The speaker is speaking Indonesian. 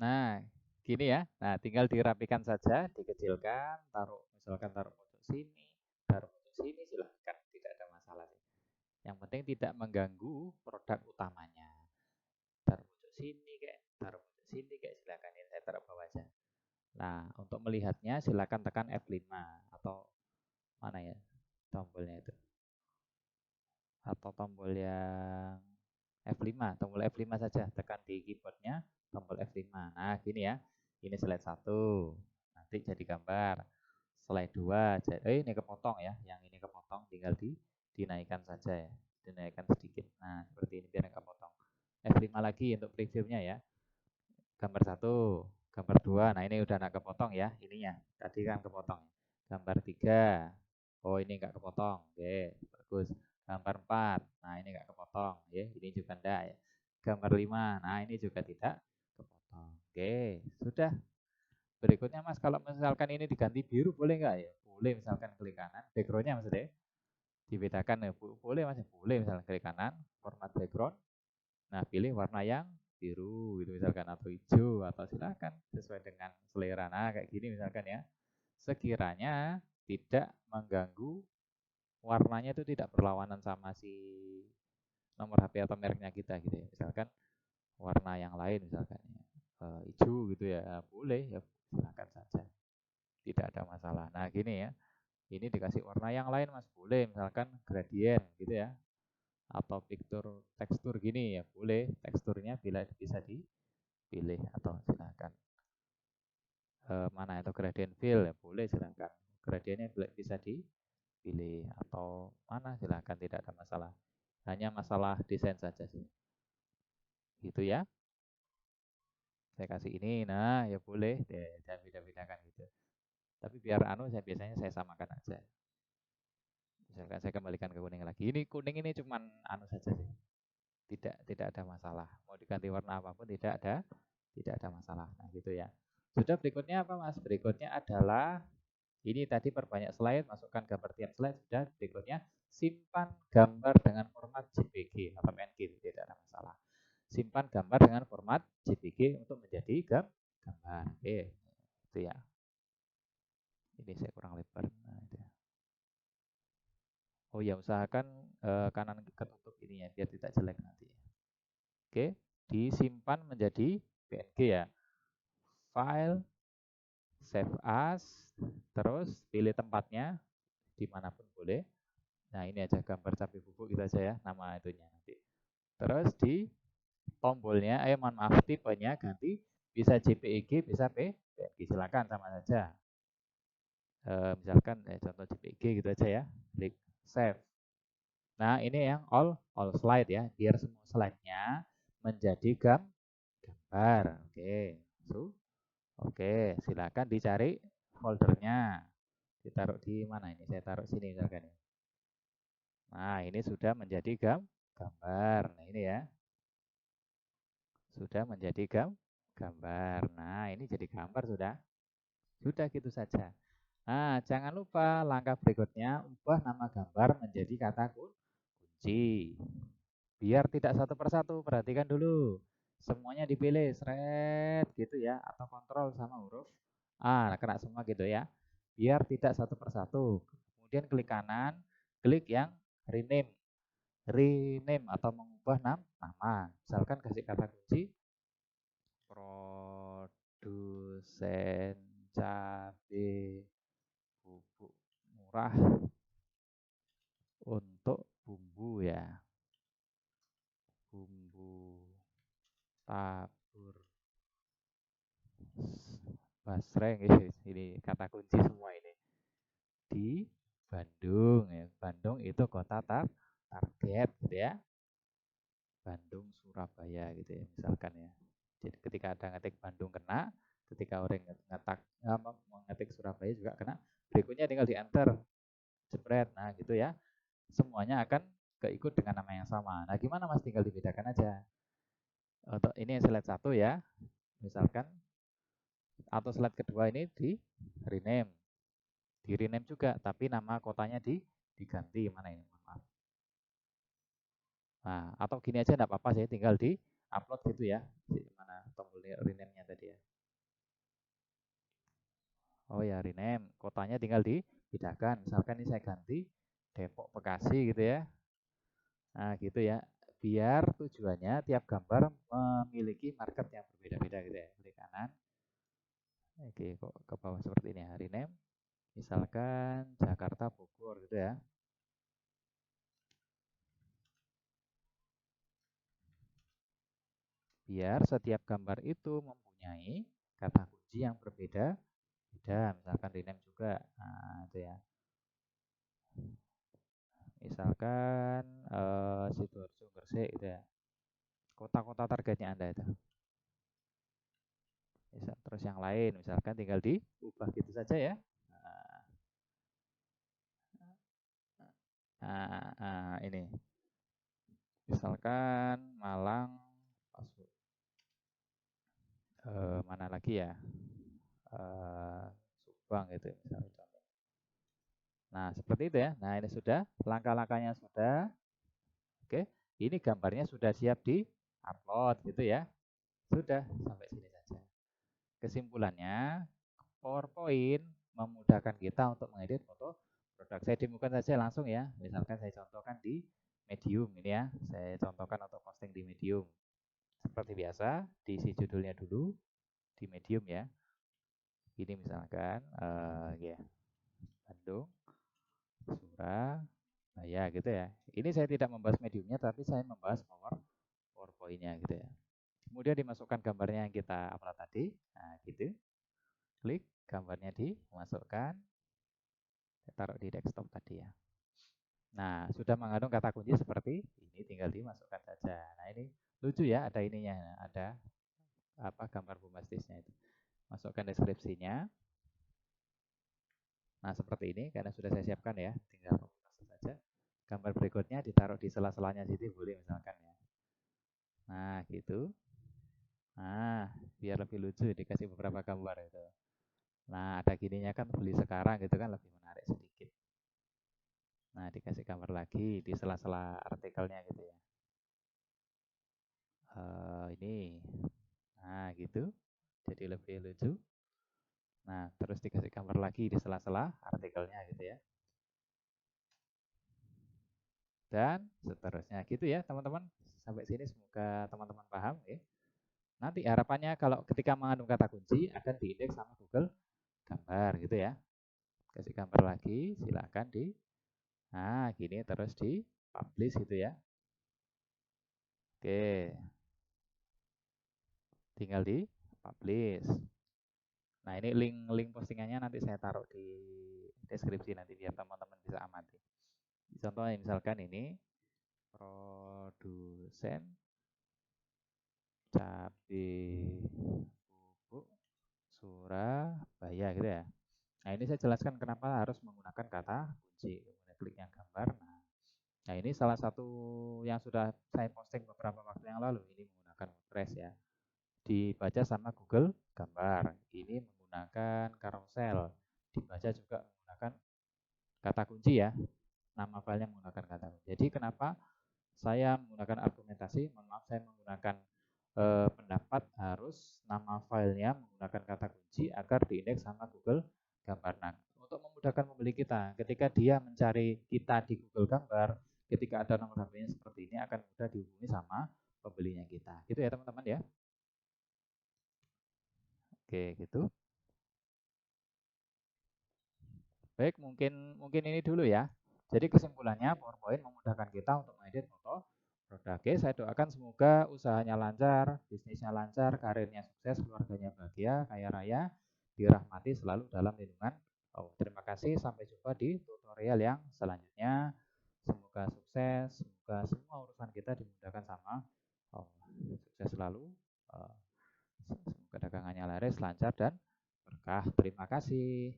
Nah, gini ya. Nah, tinggal dirapikan saja, dikecilkan, misalkan taruh pojok sini, taruh pojok sini, silahkan, tidak ada masalah sih. Yang penting tidak mengganggu produk utamanya. Taruh pojok sini kayak, taruh pojok sini kayak, silahkan, ini saya taruh bawah aja. Nah, untuk melihatnya silahkan tekan F5 atau mana ya tombolnya itu, atau tombol yang F5, tombol F5 saja, tekan di keyboardnya tombol F5. Nah, gini ya, ini slide 1, nanti jadi gambar. Slide 2, ini kepotong ya, yang ini kepotong, tinggal dinaikkan saja ya, dinaikkan sedikit. Nah, seperti ini biar nggak potong. F5 lagi untuk previewnya ya. Gambar 1, gambar 2, nah ini udah nggak kepotong ya, ininya, tadi kan kepotong. Gambar 3, oh ini nggak kepotong, oke, bagus. Gambar 4, nah ini nggak kepotong, ya, ini juga enggak ya. Gambar 5, nah ini juga tidak kepotong, oke, sudah. Berikutnya Mas, kalau misalkan ini diganti biru boleh nggak ya? Boleh, misalkan klik kanan, backgroundnya maksudnya dibedakan ya, boleh Mas, boleh, misalkan klik kanan, format background. Nah, pilih warna yang biru gitu misalkan, atau hijau, atau silakan sesuai dengan selera. Nah, kayak gini misalkan ya. Sekiranya tidak mengganggu, warnanya itu tidak berlawanan sama si nomor HP atau mereknya kita gitu ya. Misalkan warna yang lain misalkan ya, hijau gitu ya, boleh ya, silakan saja. Tidak ada masalah. Nah, gini ya. Ini dikasih warna yang lain Mas, boleh misalkan gradient gitu ya, atau tekstur gini ya, boleh. Teksturnya bila bisa dipilih, atau silakan mana itu gradient fill ya, boleh, silakan. Gradiennya bisa dipilih, atau mana silakan, tidak ada masalah. Hanya masalah desain saja sih. Gitu ya. Saya kasih ini, nah ya boleh deh, jangan beda-bedakan gitu. Tapi biar biasanya saya samakan aja. Misalkan saya kembalikan ke kuning lagi. Ini kuning ini cuman saja sih. Tidak ada masalah. Mau diganti warna apapun tidak ada masalah. Nah, gitu ya. Sudah, berikutnya apa Mas? Berikutnya adalah ini tadi perbanyak slide, masukkan gambar tiap slide. Sudah, berikutnya simpan gambar dengan format JPG atau PNG, tidak ada masalah. Simpan gambar dengan format JPG untuk menjadi gambar. Oke, itu ya. Ini saya kurang lebar. Nah, itu ya. Oh ya, usahakan kanan ketutup ini ya, biar tidak jelek nanti. Oke, disimpan menjadi PNG ya. File, save as, terus pilih tempatnya dimanapun boleh. Nah, ini aja gambar cabai bubuk gitu aja ya, nama itunya nanti. Terus di tombolnya, mohon maaf, tipenya ganti, bisa JPEG, bisa PNG, silakan sama saja. Misalkan contoh JPEG gitu aja ya, klik save. Nah, ini yang all slide ya, biar semua slide-nya menjadi gambar. Oke, oke, silakan dicari foldernya. Ditaruh di mana ini? Saya taruh sini misalkan. Nah, ini sudah menjadi gambar. Nah, ini ya. Sudah menjadi gambar. Nah, ini jadi gambar sudah. Sudah gitu saja. Nah, jangan lupa langkah berikutnya, ubah nama gambar menjadi kata kunci. Biar tidak satu persatu, perhatikan dulu. Semuanya dipilih, seret gitu ya, atau kontrol sama huruf A, kena semua gitu ya. Biar tidak satu persatu. Kemudian klik kanan, klik yang rename. Rename atau mengubah nama. Misalkan kasih kata kunci produsen cabai bubuk murah untuk bumbu ya. Bumbu tabur basreng, ini kata kunci semua ini. Di Bandung ya. Bandung itu kota target gitu ya. Bandung, Surabaya gitu ya misalkan ya. Jadi ketika ada ngetik Bandung kena, ketika orang mengetik Surabaya juga kena. Berikutnya tinggal di enter, jepret, nah gitu ya. Semuanya akan keikut dengan nama yang sama. Nah gimana Mas, tinggal dibedakan aja. Untuk ini slide 1 ya, misalkan, atau slide kedua ini di rename. Di rename juga, tapi nama kotanya diganti. Mana ini? Maaf. Nah, atau gini aja enggak apa-apa, saya tinggal di upload gitu ya. Di mana tombol rename-nya tadi ya. Oh ya, rename. Kotanya tinggal dipindahkan. Misalkan ini saya ganti Depok Bekasi gitu ya. Nah, gitu ya. Biar tujuannya tiap gambar memiliki market yang berbeda-beda gitu ya. Klik kanan. Oke, kok ke bawah seperti ini ya. Rename. Misalkan Jakarta Bogor gitu ya. Biar setiap gambar itu mempunyai kata kunci yang berbeda. Beda, misalkan rename juga. Nah, itu ya. Misalkan Sidoarjo Gresik gitu ya. Kota-kota targetnya Anda itu. Terus yang lain, misalkan tinggal diubah gitu saja ya. Ini. Misalkan Malang, mana lagi ya? Subang gitu misalnya. Nah, seperti itu ya. Nah, ini sudah, langkah-langkahnya sudah. Oke, ini gambarnya sudah siap di-upload gitu ya. Sudah, sampai sini saja. Kesimpulannya, PowerPoint memudahkan kita untuk mengedit foto produk. Saya demokan saja langsung ya. Misalkan saya contohkan di Medium ini ya. Saya contohkan untuk posting di Medium. Seperti biasa, diisi judulnya dulu di Medium ya. Ini misalkan ya, Bandung, Surabaya gitu ya. Ini saya tidak membahas Mediumnya, tapi saya membahas PowerPoint-nya gitu ya. Kemudian dimasukkan gambarnya yang kita upload tadi. Nah, gitu. Klik gambarnya dimasukkan. Saya taruh di desktop tadi ya. Nah, sudah mengandung kata kunci seperti ini, tinggal dimasukkan saja. Nah, ini lucu ya, ada ininya, ada apa gambar bombastisnya itu. Masukkan deskripsinya. Nah, seperti ini karena sudah saya siapkan ya, tinggal masuk saja. Gambar berikutnya ditaruh di sela-selanya situ boleh misalkan ya. Nah, gitu. Nah, biar lebih lucu dikasih beberapa gambar itu. Nah, ada gininya kan beli sekarang gitu kan lebih menarik sedikit. Nah, dikasih gambar lagi di sela-sela artikelnya gitu ya. Ini. Nah, gitu. Jadi lebih lucu. Nah, terus dikasih gambar lagi di sela-sela artikelnya gitu ya. Dan seterusnya gitu ya, teman-teman. Sampai sini semoga teman-teman paham ya. Nanti harapannya kalau ketika mengandung kata kunci akan diindeks sama Google gambar gitu ya. Kasih gambar lagi, silakan di. Nah, gini terus di publish gitu ya. Oke. Tinggal di publish. Nah, ini link postingannya nanti saya taruh di deskripsi nanti biar teman-teman bisa amati. Contohnya misalkan ini produsen cabai bubuk Surabaya gitu ya. Nah, ini saya jelaskan kenapa harus menggunakan kata kunci. Kemudian klik yang gambar. Nah, ini salah satu yang sudah saya posting beberapa waktu yang lalu. Ini menggunakan WordPress ya. Dibaca sama Google gambar. Ini menggunakan carousel. Dibaca juga menggunakan kata kunci ya. Nama filenya menggunakan kata kunci. Jadi kenapa saya menggunakan argumentasi? Mohon maaf, saya menggunakan pendapat harus nama filenya menggunakan kata kunci agar diindeks sama Google gambar. Nah, untuk memudahkan pembeli kita, ketika dia mencari kita di Google gambar, ketika ada nomor HP-nya seperti ini akan mudah dihubungi sama pembelinya kita. Gitu ya teman-teman ya. Oke, gitu. Baik, mungkin ini dulu ya. Jadi kesimpulannya PowerPoint memudahkan kita untuk mengedit foto produk. Oke, saya doakan semoga usahanya lancar, bisnisnya lancar, karirnya sukses, keluarganya bahagia, kaya raya, dirahmati selalu dalam lindungan. Terima kasih, sampai jumpa di tutorial yang selanjutnya. Semoga sukses, semoga semua urusan kita dimudahkan sama Allah. Sukses selalu. Semoga dagangannya laris, lancar dan berkah. Terima kasih.